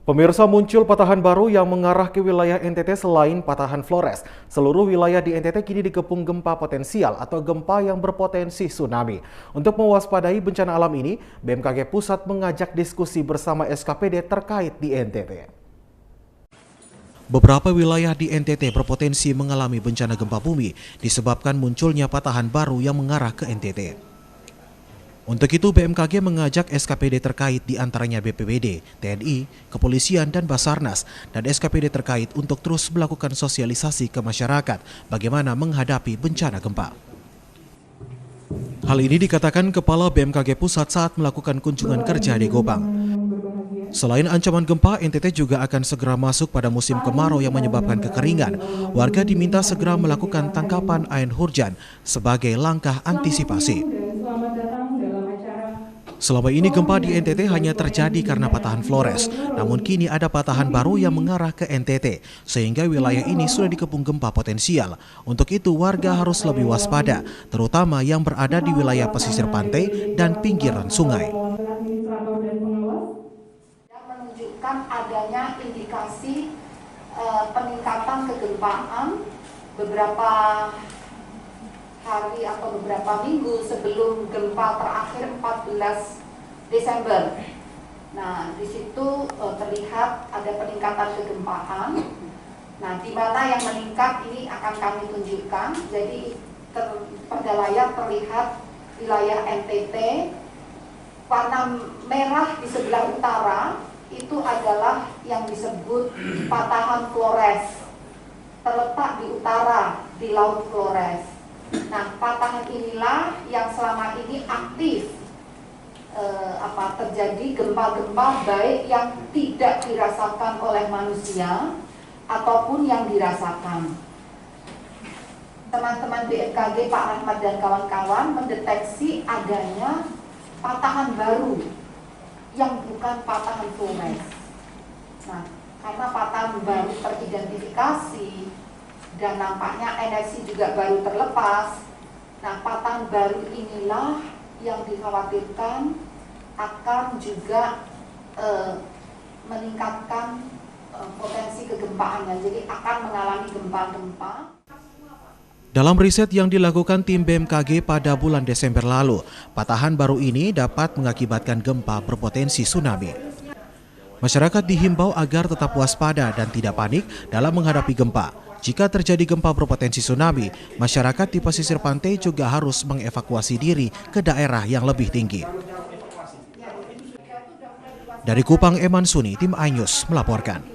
Pemirsa, muncul patahan baru yang mengarah ke wilayah NTT selain patahan Flores. Seluruh wilayah di NTT kini dikepung gempa potensial atau gempa yang berpotensi tsunami. Untuk mewaspadai bencana alam ini, BMKG Pusat mengajak diskusi bersama SKPD terkait di NTT. Beberapa wilayah di NTT berpotensi mengalami bencana gempa bumi disebabkan munculnya patahan baru yang mengarah ke NTT. Untuk itu, BMKG mengajak SKPD terkait diantaranya BPBD, TNI, Kepolisian, dan Basarnas, dan SKPD terkait untuk terus melakukan sosialisasi ke masyarakat bagaimana menghadapi bencana gempa. Hal ini dikatakan Kepala BMKG Pusat saat melakukan kunjungan kerja di Gobang. Selain ancaman gempa, NTT juga akan segera masuk pada musim kemarau yang menyebabkan kekeringan. Warga diminta segera melakukan tangkapan air hujan sebagai langkah antisipasi. Selama ini gempa di NTT hanya terjadi karena patahan Flores, namun kini ada patahan baru yang mengarah ke NTT, sehingga wilayah ini sudah dikepung gempa potensial. Untuk itu warga harus lebih waspada, terutama yang berada di wilayah pesisir pantai dan pinggiran sungai. Menunjukkan adanya indikasi peningkatan kegempaan beberapa hari atau beberapa minggu sebelum gempa terakhir 14 Desember. Nah, di situ terlihat ada peningkatan kegempaan. Nah, di mana yang meningkat ini akan kami tunjukkan. Jadi pada layar terlihat wilayah NTT, warna merah di sebelah utara itu adalah yang disebut patahan Flores, terletak di utara di Laut Flores. Nah, patahan inilah yang selama ini aktif terjadi gempa-gempa baik yang tidak dirasakan oleh manusia ataupun yang dirasakan. Teman-teman BMKG, Pak Rahmat dan kawan-kawan mendeteksi adanya patahan baru yang bukan patahan Flores. Nah, karena patahan baru teridentifikasi dan nampaknya energi juga baru terlepas. Nah, patahan baru inilah yang dikhawatirkan akan juga meningkatkan potensi kegempaannya. Jadi akan mengalami gempa-gempa. Dalam riset yang dilakukan tim BMKG pada bulan Desember lalu, patahan baru ini dapat mengakibatkan gempa berpotensi tsunami. Masyarakat dihimbau agar tetap waspada dan tidak panik dalam menghadapi gempa. Jika terjadi gempa berpotensi tsunami, masyarakat di pesisir pantai juga harus mengevakuasi diri ke daerah yang lebih tinggi. Dari Kupang, Eman Suni, tim iNews melaporkan.